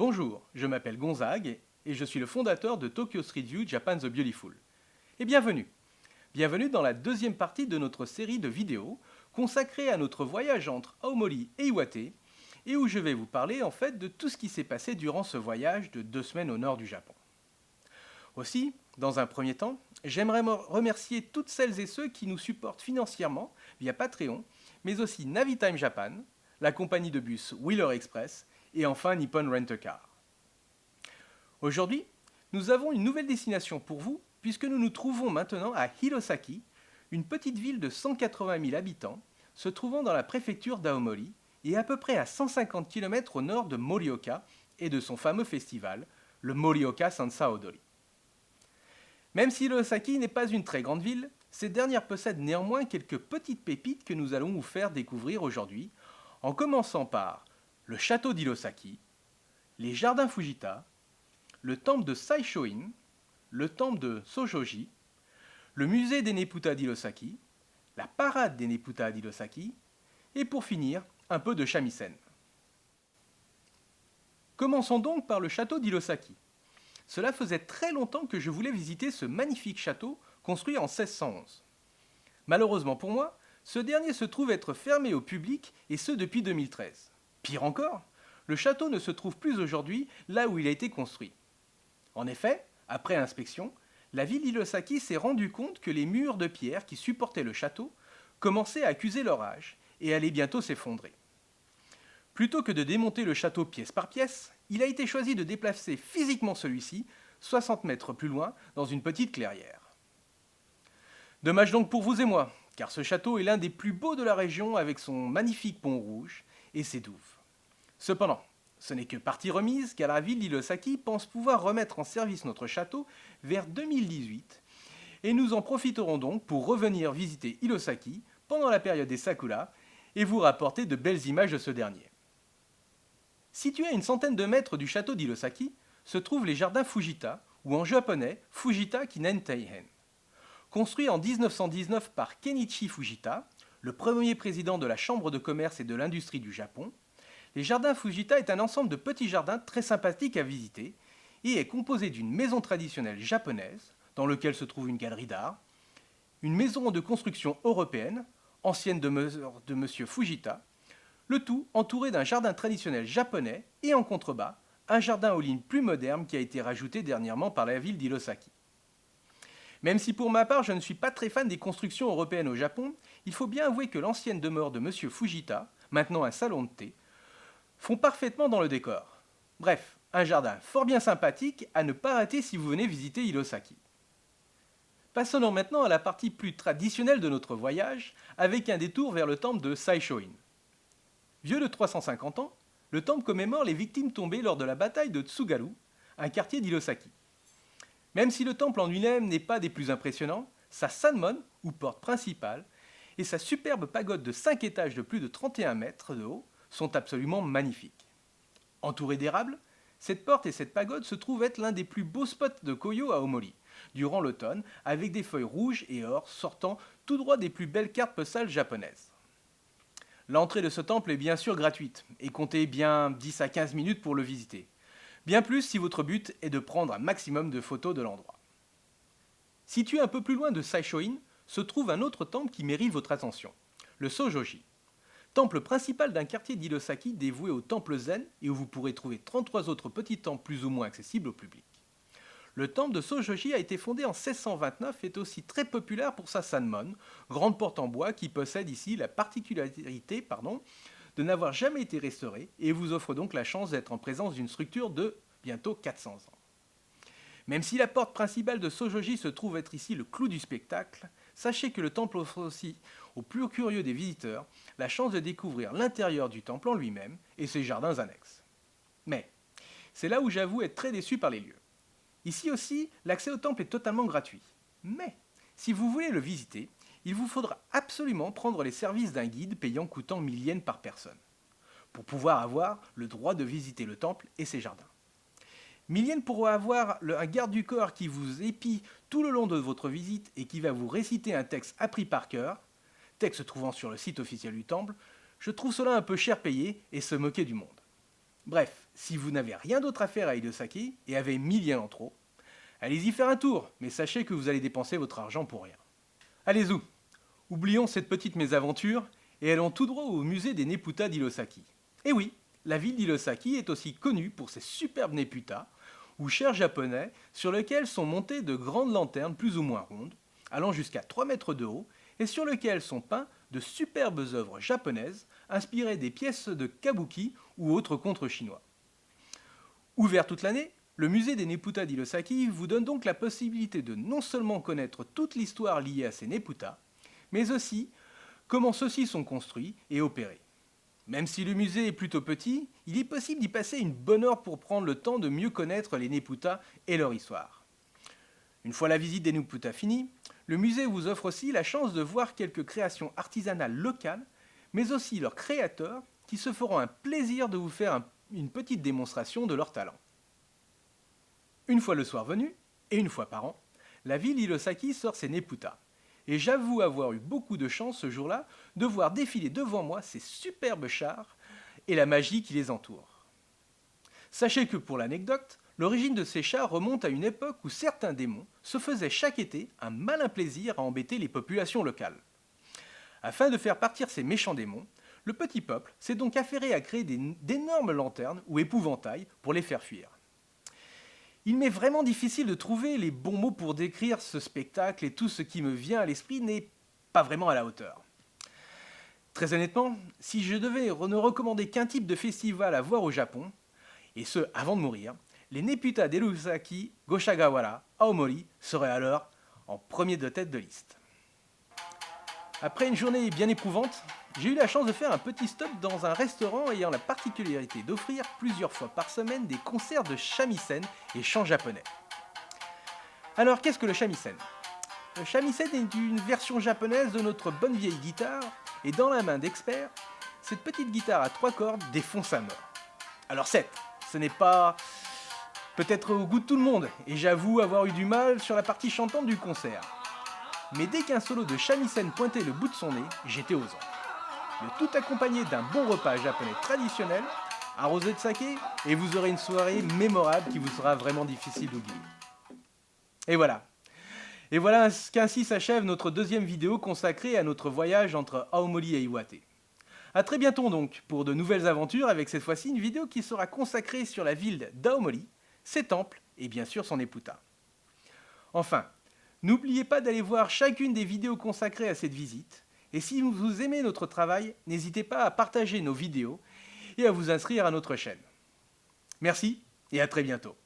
Bonjour, je m'appelle Gonzague et je suis le fondateur de Tokyo Street View Japan the Beautiful. Et bienvenue. Bienvenue dans la deuxième partie de notre série de vidéos consacrée à notre voyage entre Aomori et Iwate et où je vais vous parler en fait de tout ce qui s'est passé durant ce voyage de 2 semaines au nord du Japon. Aussi, dans un premier temps, j'aimerais remercier toutes celles et ceux qui nous supportent financièrement via Patreon, mais aussi Navitime Japan, la compagnie de bus Wheeler Express et enfin Nippon Rent-A-Car. Aujourd'hui, nous avons une nouvelle destination pour vous puisque nous nous trouvons maintenant à Hirosaki, une petite ville de 180 000 habitants se trouvant dans la préfecture d'Aomori et à peu près à 150 km au nord de Morioka et de son fameux festival, le Morioka Sansa Odori. Même si Hirosaki n'est pas une très grande ville, cette dernière possède néanmoins quelques petites pépites que nous allons vous faire découvrir aujourd'hui, en commençant par le château d'Hirosaki, les jardins Fujita, le temple de Saishoin, le temple de Sojoji, le musée des Neputa d'Hirosaki, la parade des Neputa d'Hirosaki, et pour finir, un peu de shamisen. Commençons donc par le château d'Hirosaki. Cela faisait très longtemps que je voulais visiter ce magnifique château construit en 1611. Malheureusement pour moi, ce dernier se trouve être fermé au public et ce depuis 2013. Pire encore, le château ne se trouve plus aujourd'hui là où il a été construit. En effet, après inspection, la ville d'Hirosaki s'est rendue compte que les murs de pierre qui supportaient le château commençaient à accuser leur âge et allaient bientôt s'effondrer. Plutôt que de démonter le château pièce par pièce, il a été choisi de déplacer physiquement celui-ci 60 mètres plus loin dans une petite clairière. Dommage donc pour vous et moi, car ce château est l'un des plus beaux de la région avec son magnifique pont rouge et ses douves. Cependant, ce n'est que partie remise car la ville d'Hirosaki pense pouvoir remettre en service notre château vers 2018 et nous en profiterons donc pour revenir visiter Hirosaki pendant la période des sakura et vous rapporter de belles images de ce dernier. Situé à une centaine de mètres du château d'Hirosaki se trouvent les jardins Fujita ou en japonais Fujita Kinen Teihen. Construit en 1919 par Kenichi Fujita, le premier président de la Chambre de commerce et de l'industrie du Japon, les jardins Fujita est un ensemble de petits jardins très sympathiques à visiter et est composé d'une maison traditionnelle japonaise, dans laquelle se trouve une galerie d'art, une maison de construction européenne, ancienne demeure de M. Fujita, le tout entouré d'un jardin traditionnel japonais et en contrebas, un jardin aux lignes plus modernes qui a été rajouté dernièrement par la ville d'Hirosaki. Même si pour ma part je ne suis pas très fan des constructions européennes au Japon, il faut bien avouer que l'ancienne demeure de M. Fujita, maintenant un salon de thé, font parfaitement dans le décor. Bref, un jardin fort bien sympathique à ne pas rater si vous venez visiter Hirosaki. Passons maintenant à la partie plus traditionnelle de notre voyage, avec un détour vers le temple de Saishoin. Vieux de 350 ans, le temple commémore les victimes tombées lors de la bataille de Tsugaru, un quartier d'Hirosaki. Même si le temple en lui-même n'est pas des plus impressionnants, sa sanmon, ou porte principale, et sa superbe pagode de 5 étages de plus de 31 mètres de haut sont absolument magnifiques. Entourée d'érables, cette porte et cette pagode se trouvent être l'un des plus beaux spots de Koyo à Aomori, durant l'automne, avec des feuilles rouges et or sortant tout droit des plus belles cartes postales japonaises. L'entrée de ce temple est bien sûr gratuite, et comptez bien 10 à 15 minutes pour le visiter. Bien plus si votre but est de prendre un maximum de photos de l'endroit. Situé un peu plus loin de Saishoin, se trouve un autre temple qui mérite votre attention, le Sojoji. Temple principal d'un quartier d'Hirosaki dévoué au temple zen et où vous pourrez trouver 33 autres petits temples plus ou moins accessibles au public. Le temple de Sojoji a été fondé en 1629 et est aussi très populaire pour sa sanmon, grande porte en bois qui possède ici la particularité de n'avoir jamais été restaurée et vous offre donc la chance d'être en présence d'une structure de bientôt 400 ans. Même si la porte principale de Sojoji se trouve être ici le clou du spectacle, sachez que le temple offre aussi aux plus curieux des visiteurs la chance de découvrir l'intérieur du temple en lui-même et ses jardins annexes. Mais c'est là où j'avoue être très déçu par les lieux. Ici aussi, l'accès au temple est totalement gratuit. Mais si vous voulez le visiter, il vous faudra absolument prendre les services d'un guide payant coûtant 1000 yens par personne, pour pouvoir avoir le droit de visiter le temple et ses jardins. 1000 yens pour avoir un garde du corps qui vous épie tout le long de votre visite et qui va vous réciter un texte appris par cœur, texte se trouvant sur le site officiel du temple, je trouve cela un peu cher payé et se moquer du monde. Bref, si vous n'avez rien d'autre à faire à Hidosaki et avez 1000 yens en trop, allez-y faire un tour, mais sachez que vous allez dépenser votre argent pour rien. Allez-y, oublions cette petite mésaventure et allons tout droit au musée des Neputa d'Hirosaki. Et oui, la ville d'Hirosaki est aussi connue pour ses superbes Neputa, ou chairs japonais, sur lesquels sont montées de grandes lanternes plus ou moins rondes, allant jusqu'à 3 mètres de haut, et sur lesquelles sont peints de superbes œuvres japonaises inspirées des pièces de kabuki ou autres contes chinois. Ouvert toute l'année, le musée des Neputa d'Hirosaki vous donne donc la possibilité de non seulement connaître toute l'histoire liée à ces Neputa, mais aussi comment ceux-ci sont construits et opérés. Même si le musée est plutôt petit, il est possible d'y passer une bonne heure pour prendre le temps de mieux connaître les Neputa et leur histoire. Une fois la visite des Neputa finie, le musée vous offre aussi la chance de voir quelques créations artisanales locales, mais aussi leurs créateurs qui se feront un plaisir de vous faire une petite démonstration de leur talent. Une fois le soir venu, et une fois par an, la ville d'Hirosaki sort ses Neputa. Et j'avoue avoir eu beaucoup de chance ce jour-là de voir défiler devant moi ces superbes chars et la magie qui les entoure. Sachez que pour l'anecdote, l'origine de ces chars remonte à une époque où certains démons se faisaient chaque été un malin plaisir à embêter les populations locales. Afin de faire partir ces méchants démons, le petit peuple s'est donc affairé à créer d'énormes lanternes ou épouvantails pour les faire fuir. Il m'est vraiment difficile de trouver les bons mots pour décrire ce spectacle et tout ce qui me vient à l'esprit n'est pas vraiment à la hauteur. Très honnêtement, si je devais ne recommander qu'un type de festival à voir au Japon, et ce avant de mourir, les Neputa d'Hirosaki, Goshagawara, Aomori seraient alors en premier de tête de liste. Après une journée bien éprouvante, j'ai eu la chance de faire un petit stop dans un restaurant ayant la particularité d'offrir plusieurs fois par semaine des concerts de shamisen et chant japonais. Alors qu'est-ce que le shamisen ? Le shamisen est une version japonaise de notre bonne vieille guitare, et dans la main d'experts, cette petite guitare à 3 cordes défonce à mort. Alors certes, ce n'est pas peut-être au goût de tout le monde, et j'avoue avoir eu du mal sur la partie chantante du concert. Mais dès qu'un solo de shamisen pointait le bout de son nez, j'étais aux anges. Le tout accompagné d'un bon repas japonais traditionnel, arrosé de saké, et vous aurez une soirée mémorable qui vous sera vraiment difficile d'oublier. Et voilà qu'ainsi s'achève notre deuxième vidéo consacrée à notre voyage entre Aomori et Iwate. A très bientôt donc pour de nouvelles aventures avec cette fois-ci une vidéo qui sera consacrée sur la ville d'Aomori, ses temples et bien sûr son Neputa. Enfin, n'oubliez pas d'aller voir chacune des vidéos consacrées à cette visite, et si vous aimez notre travail, n'hésitez pas à partager nos vidéos et à vous inscrire à notre chaîne. Merci et à très bientôt.